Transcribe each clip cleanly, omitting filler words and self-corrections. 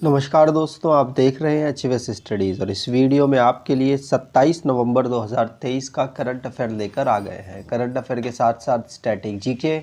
नमस्कार दोस्तों, आप देख रहे हैं एचवीएस स्टडीज़ और इस वीडियो में आपके लिए 27 नवंबर 2023 का करंट अफेयर लेकर आ गए हैं। करंट अफेयर के साथ साथ स्टैटिक जीके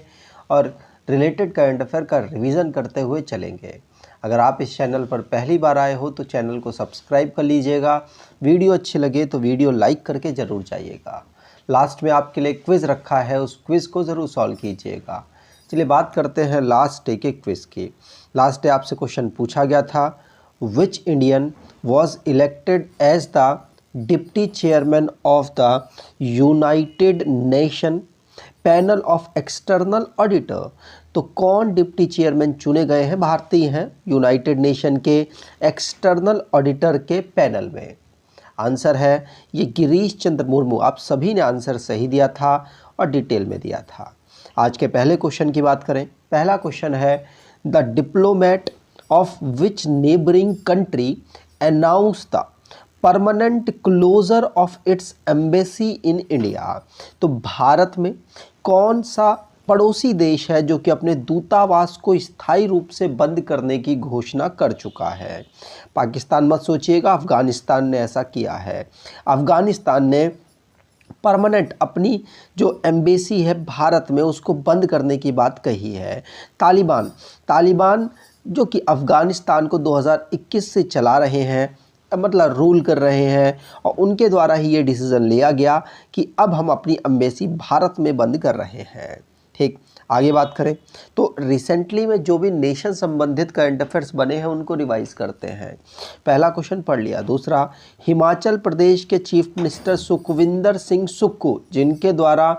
और रिलेटेड करंट अफेयर का रिवीजन करते हुए चलेंगे। अगर आप इस चैनल पर पहली बार आए हो तो चैनल को सब्सक्राइब कर लीजिएगा। वीडियो अच्छी लगे तो वीडियो लाइक करके ज़रूर जाइएगा। लास्ट में आपके लिए क्विज़ रखा है, उस क्विज़ को ज़रूर सॉल्व कीजिएगा। चलिए बात करते हैं लास्ट डे के क्विज़ की। लास्ट डे आपसे क्वेश्चन पूछा गया था, which Indian was elected as the deputy chairman of the United Nation panel of external auditor. तो कौन डिप्टी चेयरमैन चुने गए हैं, भारतीय हैं, यूनाइटेड नेशन के एक्सटर्नल ऑडिटर के पैनल में? आंसर है ये गिरीश चंद्र मुर्मू। आप सभी ने आंसर सही दिया था और डिटेल में दिया था। आज के पहले क्वेश्चन की बात करें। पहला क्वेश्चन है, the diplomat of which neighbouring country announce the permanent closure of its embassy in India. तो भारत में कौन सा पड़ोसी देश है जो कि अपने दूतावास को स्थायी रूप से बंद करने की घोषणा कर चुका है? पाकिस्तान मत सोचिएगा, अफ़गानिस्तान ने ऐसा किया है। अफ़गानिस्तान ने परमानेंट अपनी जो एम्बेसी है भारत में उसको बंद करने की बात कही है। तालिबान जो कि अफ़गानिस्तान को 2021 से चला रहे हैं, मतलब रूल कर रहे हैं, और उनके द्वारा ही ये डिसीज़न लिया गया कि अब हम अपनी एम्बेसी भारत में बंद कर रहे हैं। ठीक, आगे बात करें तो रिसेंटली में जो भी नेशन संबंधित करंट अफेयर्स बने हैं उनको रिवाइज करते हैं। पहला क्वेश्चन पढ़ लिया। दूसरा, हिमाचल प्रदेश के चीफ मिनिस्टर सुखविंदर सिंह सुक्खू, जिनके द्वारा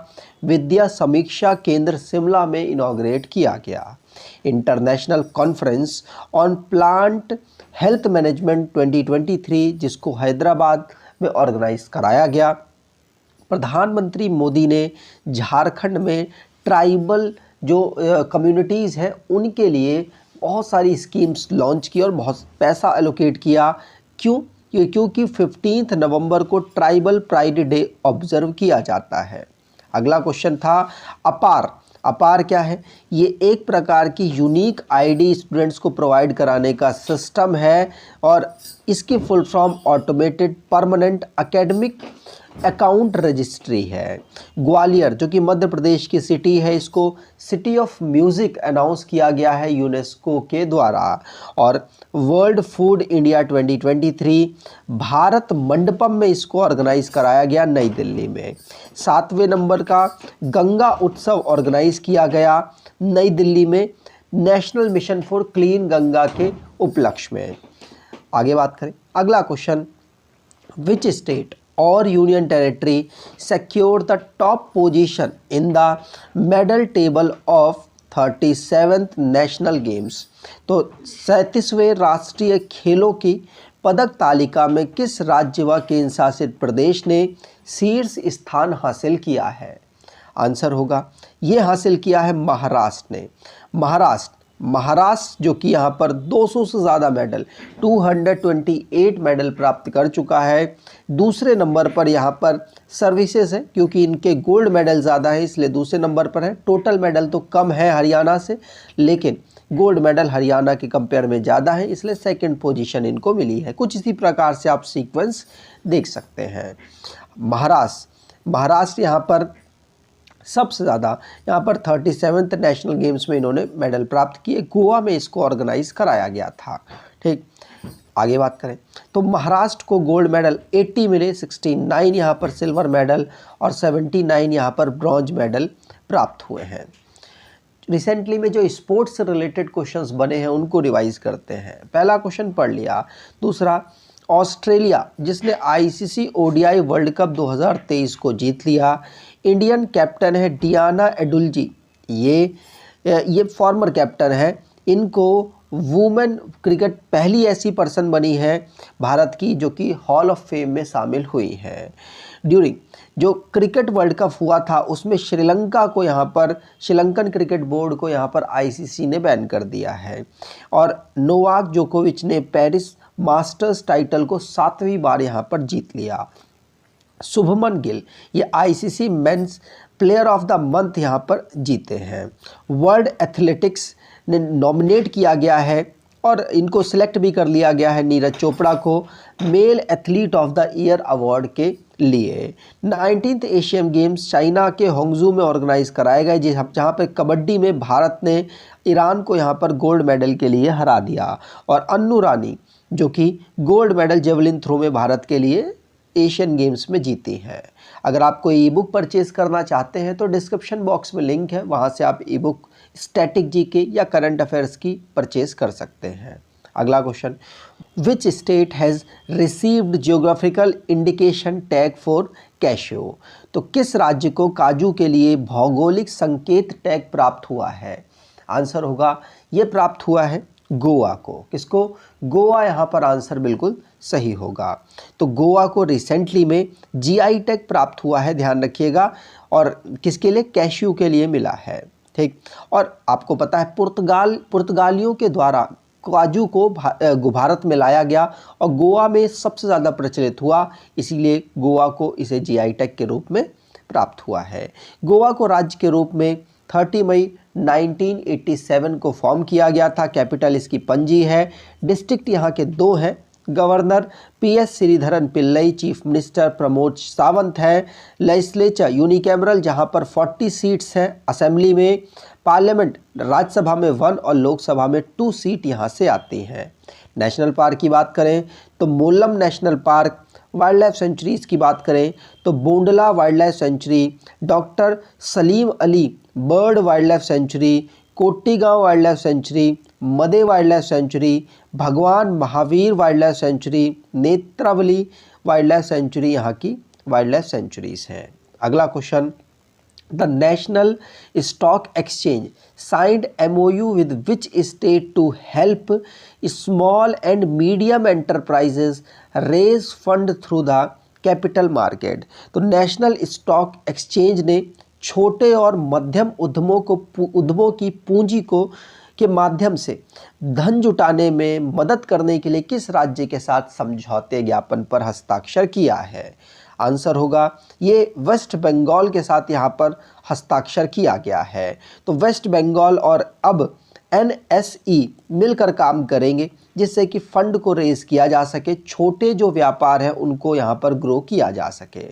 विद्या समीक्षा केंद्र शिमला में इनॉग्रेट किया गया। International conference on plant health management 2023, जिसको हैदराबाद में ऑर्गेनाइज कराया गया। प्रधानमंत्री मोदी ने झारखंड में ट्राइबल जो कम्युनिटीज़ हैं उनके लिए बहुत सारी स्कीम्स लॉन्च की और बहुत पैसा एलोकेट किया। क्योंकि 15 नवंबर को ट्राइबल प्राइड डे ऑब्जर्व किया जाता है। अगला क्वेश्चन था, अपार क्या है? ये एक प्रकार की यूनिक आईडी स्टूडेंट्स को प्रोवाइड कराने का सिस्टम है और इसकी full form automated permanent academic account registry है। ग्वालियर जो कि मध्य प्रदेश की सिटी है, इसको सिटी ऑफ म्यूज़िक अनाउंस किया गया है यूनेस्को के द्वारा। और world food India 2023 Bharat Mandapam में इसको ऑर्गेनाइज कराया गया नई दिल्ली में। 7वें नंबर का गंगा उत्सव ऑर्गेनाइज किया गया नई दिल्ली में national mission for clean Ganga के उपलक्ष्य में। आगे बात करें। अगला क्वेश्चन, विच स्टेट और union territory secured the top position in the medal table of 37th national games. तो 37वें राष्ट्रीय खेलों की पदक तालिका में किस राज्य व केंद्र शासित प्रदेश ने शीर्ष स्थान हासिल किया है? आंसर होगा ये हासिल किया है महाराष्ट्र ने। महाराष्ट्र जो कि यहाँ पर 200 से ज़्यादा मेडल 228 मेडल प्राप्त कर चुका है। दूसरे नंबर पर यहाँ पर सर्विसेज है, क्योंकि इनके गोल्ड मेडल ज़्यादा है इसलिए दूसरे नंबर पर है। टोटल मेडल तो कम है हरियाणा से, लेकिन गोल्ड मेडल हरियाणा के कंपेयर में ज़्यादा है, इसलिए सेकंड पोजीशन इनको मिली है। कुछ इसी प्रकार से आप सीक्वेंस देख सकते हैं। महाराष्ट्र यहाँ पर सबसे ज़्यादा, यहाँ पर 37th नेशनल गेम्स में इन्होंने मेडल प्राप्त किए। गोवा में इसको ऑर्गेनाइज कराया गया था। ठीक, आगे बात करें तो महाराष्ट्र को गोल्ड मेडल 80 मिले, 69 यहाँ पर सिल्वर मेडल और 79 यहाँ पर ब्रॉन्ज मेडल प्राप्त हुए हैं। रिसेंटली में जो स्पोर्ट्स से रिलेटेड क्वेश्चंस बने हैं उनको रिवाइज करते हैं। पहला क्वेश्चन पढ़ लिया। दूसरा, ऑस्ट्रेलिया जिसने आईसीसी ओडीआई वर्ल्ड कप 2023 को जीत लिया, इंडियन कैप्टन है डियाना एडुल्जी। ये फॉर्मर कैप्टन है। इनको वुमेन क्रिकेट पहली ऐसी पर्सन बनी है भारत की जो कि हॉल ऑफ फेम में शामिल हुई है। ड्यूरिंग जो क्रिकेट वर्ल्ड कप हुआ था उसमें श्रीलंका को यहाँ पर, श्रीलंकन क्रिकेट बोर्ड को यहाँ पर आईसीसी ने बैन कर दिया है। और नोवाक जोकोविच ने पेरिस मास्टर्स टाइटल को 7वीं बार यहाँ पर जीत लिया। शुभमन गिल ये ICC men's player of the month यहाँ पर जीते हैं। वर्ल्ड एथलेटिक्स ने नॉमिनेट किया गया है और इनको सिलेक्ट भी कर लिया गया है नीरज चोपड़ा को male athlete of the year award के लिए। 19th एशियन गेम्स चाइना के होंगजू में ऑर्गेनाइज कराए गए जहाँ पर कबड्डी में भारत ने ईरान को यहाँ पर गोल्ड मेडल के लिए हरा दिया। और अन्नू रानी जो कि गोल्ड मेडल जेवलिन थ्रो में भारत के लिए एशियन गेम्स में जीती हैं। अगर आप कोई ई बुक परचेज़ करना चाहते हैं तो डिस्क्रिप्शन बॉक्स में लिंक है, वहाँ से आप ई बुक स्टैटिक जीके या करंट अफेयर्स की परचेज़ कर सकते हैं। अगला question, which state has received geographical indication tag for cashew? तो किस राज्य को काजू के लिए भौगोलिक संकेत टैग प्राप्त हुआ है? आंसर होगा ये प्राप्त हुआ है गोवा को। किसको? गोवा यहाँ पर आंसर बिल्कुल सही होगा। तो गोवा को रिसेंटली में जीआई टैग प्राप्त हुआ है, ध्यान रखिएगा। और किसके लिए? कैश्यू के लिए मिला है, ठीक। और आपको पता है पुर्तगालियों के द्वारा काजू को भारत में लाया गया और गोवा में सबसे ज़्यादा प्रचलित हुआ, इसीलिए गोवा को इसे जीआई टैग के रूप में प्राप्त हुआ है। गोवा को राज्य के रूप में 30 मई 1987 को फॉर्म किया गया था। कैपिटल इसकी पणजी है। डिस्ट्रिक्ट यहाँ के 2 हैं। Governor PS Sreedharan Pillai, chief minister Pramod Sawant है। लेजिस्लेचर यूनिकैमरल जहाँ पर 40 सीट्स हैं असेंबली में। पार्लियामेंट राज्यसभा में 1 और लोकसभा में 2 सीट यहाँ से आती हैं। नेशनल पार्क की बात करें तो Mollem national park. Wildlife sanctuaries की बात करें तो Bondla wildlife sanctuary, doctor Salim Ali bird wildlife sanctuary, Cotigao wildlife sanctuary, Madei wildlife sanctuary, Bhagwan Mahavir wildlife sanctuary, Netravali wildlife sanctuary यहाँ की वाइल्ड लाइफ सेंचुरीज़ हैं। अगला question, the national stock exchange signed MOU with which state to help small and medium enterprises raise fund through the capital market? तो national stock exchange ने छोटे और मध्यम उद्यमों की पूंजी को के माध्यम से धन जुटाने में मदद करने के लिए किस राज्य के साथ समझौते ज्ञापन पर हस्ताक्षर किया है? आंसर होगा ये वेस्ट बंगाल के साथ यहाँ पर हस्ताक्षर किया गया है। तो वेस्ट बंगाल और अब NSE मिलकर काम करेंगे जिससे कि फंड को रेज किया जा सके, छोटे जो व्यापार हैं उनको यहाँ पर ग्रो किया जा सके।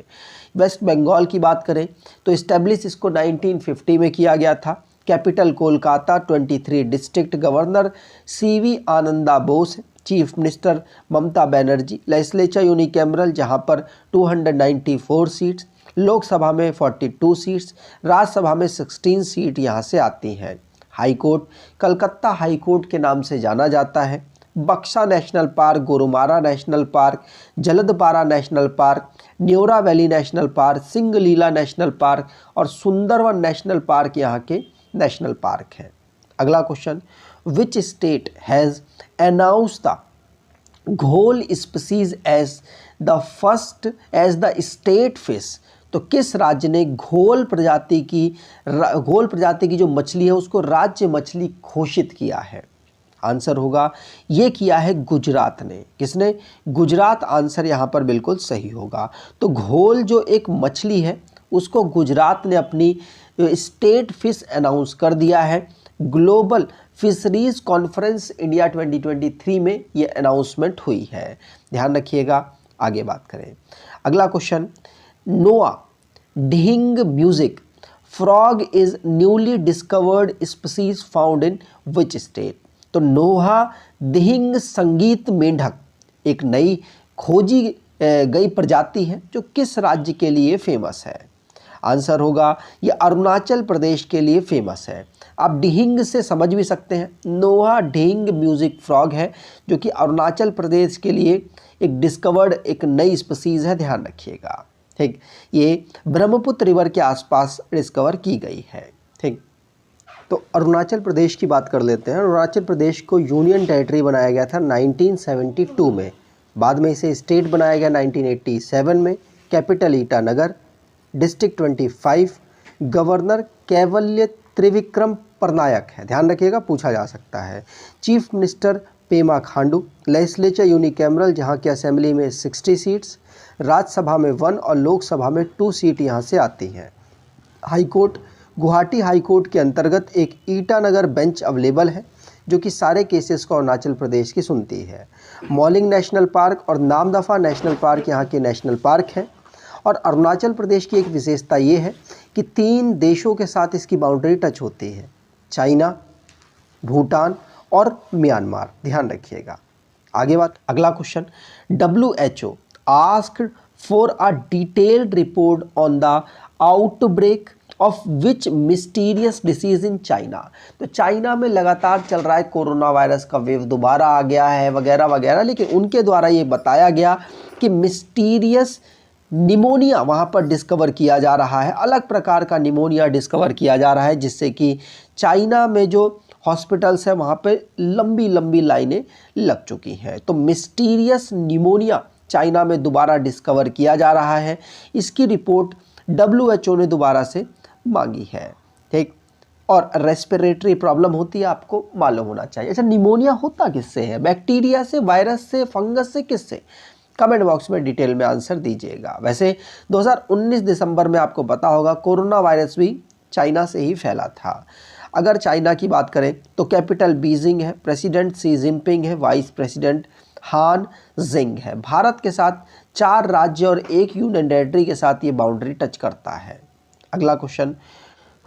वेस्ट बंगाल की बात करें तो इस्टेब्लिश इसको 1950 में किया गया था। Capital Kolkata, 23 district, governor CV Ananda Bose, chief minister Mamata Banerjee. Legislature unicameral जहां पर 294 सीट्स, लोकसभा में 42 सीट्स, राज्यसभा में 16 सीट यहां से आती हैं। High court Calcutta high court के नाम से जाना जाता है। Buxa national park, Gorumara national park, Jaldapara national park, Neora valley national park, Singalila national park और सुंदरवन नेशनल पार्क यहाँ के नेशनल पार्क हैं। अगला question, which state has announced the ghol species as the first as the state fish? तो किस राज्य ने घोल प्रजाति की जो मछली है उसको राज्य मछली घोषित किया है? आंसर होगा ये किया है गुजरात ने। किसने? गुजरात आंसर यहाँ पर बिल्कुल सही होगा। तो घोल जो एक मछली है उसको गुजरात ने अपनी स्टेट फिश अनाउंस कर दिया है। ग्लोबल फिशरीज कॉन्फ्रेंस इंडिया 2023 में ये अनाउंसमेंट हुई है, ध्यान रखिएगा। आगे बात करें, अगला क्वेश्चन, नोआ Dhing music frog is newly discovered species found in which state? तो नोहा ढिंग संगीत मेंढक एक नई खोजी गई प्रजाति है जो किस राज्य के लिए फेमस है? आंसर होगा ये अरुणाचल प्रदेश के लिए फेमस है। आप ढिंग से समझ भी सकते हैं, नोहा ढिंग म्यूजिक फ्रॉग है जो कि अरुणाचल प्रदेश के लिए एक डिस्कवर्ड एक नई स्पीसीज है, ध्यान रखिएगा। ठीक, ये ब्रह्मपुत्र रिवर के आसपास डिस्कवर की गई है। ठीक, तो अरुणाचल प्रदेश की बात कर लेते हैं। अरुणाचल प्रदेश को यूनियन टेरिटरी बनाया गया था 1972 में, बाद में इसे स्टेट बनाया गया 1987 में। कैपिटल ईटानगर, डिस्ट्रिक्ट 25, गवर्नर कैवल्य त्रिविक्रम परनायक है, ध्यान रखिएगा, पूछा जा सकता है। Chief minister Pema Khandu. Legislature unicameral जहाँ की असेंबली में 60 सीट्स, राज्यसभा में 1 और लोकसभा में 2 सीट यहाँ से आती हैं। High court Guwahati high court के अंतर्गत एक ईटानगर बेंच अवेलेबल है। जो कि सारे केसेस को अरुणाचल प्रदेश की सुनती है। मॉलिंग नेशनल पार्क और नामदफा नेशनल पार्क यहाँ के नेशनल पार्क हैं। और अरुणाचल प्रदेश की एक विशेषता ये है कि 3 देशों के साथ इसकी बाउंड्री टच होती है, चाइना, भूटान और म्यांमार। ध्यान रखिएगा। आगे बात, अगला question, WHO asked for a detailed report on the outbreak of which mysterious disease in China. तो चाइना में लगातार चल रहा है कोरोना वायरस का वेव, दोबारा आ गया है वगैरह वगैरह, लेकिन उनके द्वारा ये बताया गया कि मिस्टीरियस निमोनिया वहाँ पर डिस्कवर किया जा रहा है, अलग प्रकार का निमोनिया डिस्कवर किया जा रहा है, जिससे कि चाइना में जो हॉस्पिटल्स हैं वहाँ पे लंबी लंबी लाइनें लग चुकी हैं। तो मिस्टीरियस निमोनिया चाइना में दोबारा डिस्कवर किया जा रहा है, इसकी रिपोर्ट WHO ने दोबारा से मांगी है। ठीक, और रेस्पिरेटरी प्रॉब्लम होती है, आपको मालूम होना चाहिए। अच्छा, निमोनिया होता किससे है? बैक्टीरिया से, वायरस से, फंगस से, किससे? कमेंट बॉक्स में डिटेल में आंसर दीजिएगा। वैसे 2019 दिसंबर में आपको पता होगा कोरोना वायरस भी चाइना से ही फैला था। अगर चाइना की बात करें तो कैपिटल बीजिंग है, प्रेसिडेंट शी जिनपिंग है, वाइस प्रेसिडेंट हान जिंग है। भारत के साथ 4 राज्य और 1 यूनियन टेरिटरी के साथ ये बाउंड्री टच करता है। अगला question,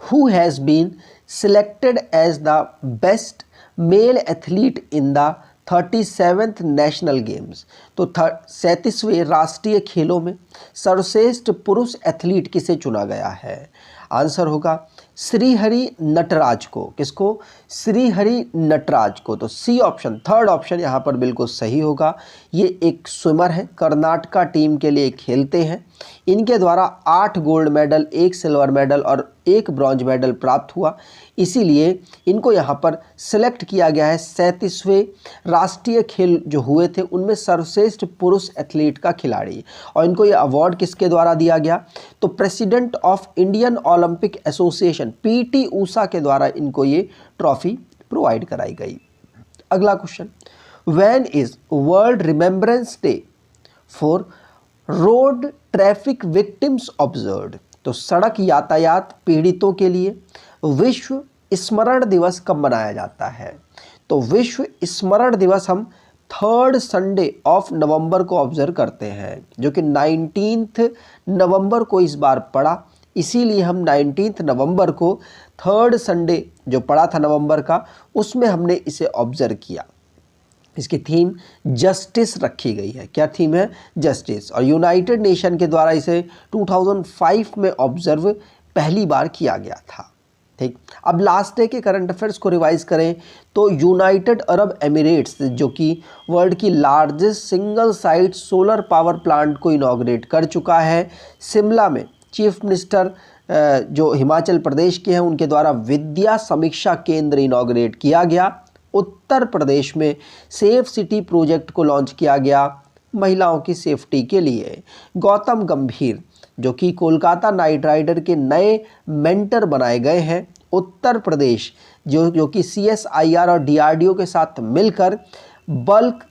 who has been selected as the best male athlete in the 37th national games. तो 37वें राष्ट्रीय खेलों में सर्वश्रेष्ठ पुरुष एथलीट किसे चुना गया है? आंसर होगा श्रीहरि नटराज को। किसको? श्रीहरि नटराज को। तो सी ऑप्शन, थर्ड ऑप्शन यहाँ पर बिल्कुल सही होगा। ये एक स्विमर है, कर्नाटका टीम के लिए खेलते हैं। इनके द्वारा 8 गोल्ड मेडल, 1 सिल्वर मेडल और 1 ब्रॉन्ज मेडल प्राप्त हुआ, इसीलिए इनको यहाँ पर सिलेक्ट किया गया है 37वें राष्ट्रीय खेल जो हुए थे उनमें सर्वश्रेष्ठ पुरुष एथलीट का खिलाड़ी। और इनको ये अवार्ड किसके द्वारा दिया गया? तो president of Indian Olympic association PT Usha के द्वारा इनको ये ट्रॉफी प्रोवाइड कराई गई। अगला question, when is world remembrance day for road traffic victims observed? तो सड़क यातायात पीड़ितों के लिए विश्व स्मरण दिवस कब मनाया जाता है? तो विश्व स्मरण दिवस हम 3rd संडे ऑफ नवंबर को ऑब्जर्व करते हैं, जो कि 19 नवंबर को इस बार पड़ा, इसीलिए हम 19 नवंबर को 3rd संडे जो पड़ा था नवंबर का, उसमें हमने इसे ऑब्जर्व किया। इसकी थीम जस्टिस रखी गई है। क्या थीम है? जस्टिस। और यूनाइटेड नेशन के द्वारा इसे 2005 में ऑब्जर्व पहली बार किया गया था। ठीक, अब लास्ट डे के करंट अफेयर्स को रिवाइज करें तो यूनाइटेड अरब एमिरेट्स जो कि वर्ल्ड की largest single site solar power plant को इनॉग्रेट कर चुका है। शिमला में चीफ मिनिस्टर जो हिमाचल प्रदेश के हैं उनके द्वारा विद्या समीक्षा केंद्र इनॉग्रेट किया गया। उत्तर प्रदेश में सेफ सिटी प्रोजेक्ट को लॉन्च किया गया महिलाओं की सेफ्टी के लिए। गौतम गंभीर जो कि कोलकाता नाइट राइडर के नए मेंटर बनाए गए हैं। उत्तर प्रदेश जो कि CSIR और DRDO के साथ मिलकर बल्क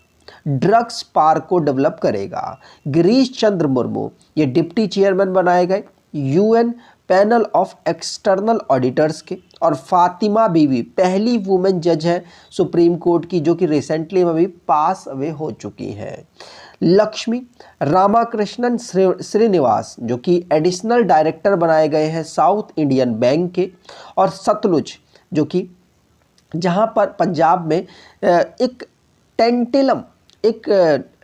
ड्रग्स पार्क को डेवलप करेगा। गिरीश चंद्र मुर्मू ये डिप्टी चेयरमैन बनाए गए UN panel of external auditors के। और फातिमा बीवी पहली वुमेन जज है सुप्रीम कोर्ट की, जो कि रिसेंटली में भी पास अवे हो चुकी हैं। लक्ष्मी रामाकृष्णन श्रीनिवास जो कि एडिशनल डायरेक्टर बनाए गए हैं साउथ इंडियन बैंक के। और सतलुज जो कि जहां पर पंजाब में एक टेंटिलम एक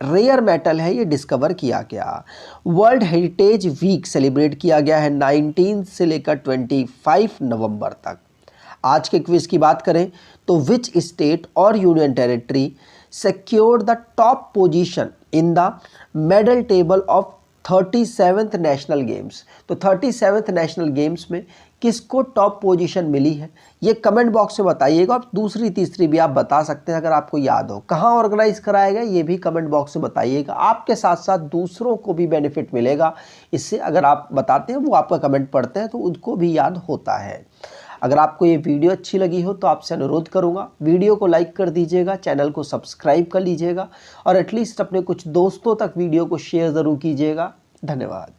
रेयर मेटल है, ये डिस्कवर किया गया। वर्ल्ड हेरिटेज वीक सेलिब्रेट किया गया है 19 से लेकर 25 नवंबर तक। आज के क्विज की बात करें तो विच स्टेट और union territory secured the top position in the medal table of 37th national games. तो 37th नेशनल गेम्स में किसको टॉप पोजीशन मिली है ये कमेंट बॉक्स में बताइएगा। आप दूसरी तीसरी भी आप बता सकते हैं अगर आपको याद हो। कहाँ ऑर्गेनाइज कराया गया ये भी कमेंट बॉक्स में बताइएगा। आपके साथ साथ दूसरों को भी बेनिफिट मिलेगा इससे। अगर आप बताते हैं वो आपका कमेंट पढ़ते हैं तो उनको भी याद होता है। अगर आपको ये वीडियो अच्छी लगी हो तो आपसे अनुरोध करूंगा वीडियो को लाइक कर दीजिएगा, चैनल को सब्सक्राइब कर लीजिएगा और एटलीस्ट अपने कुछ दोस्तों तक वीडियो को शेयर ज़रूर कीजिएगा। धन्यवाद।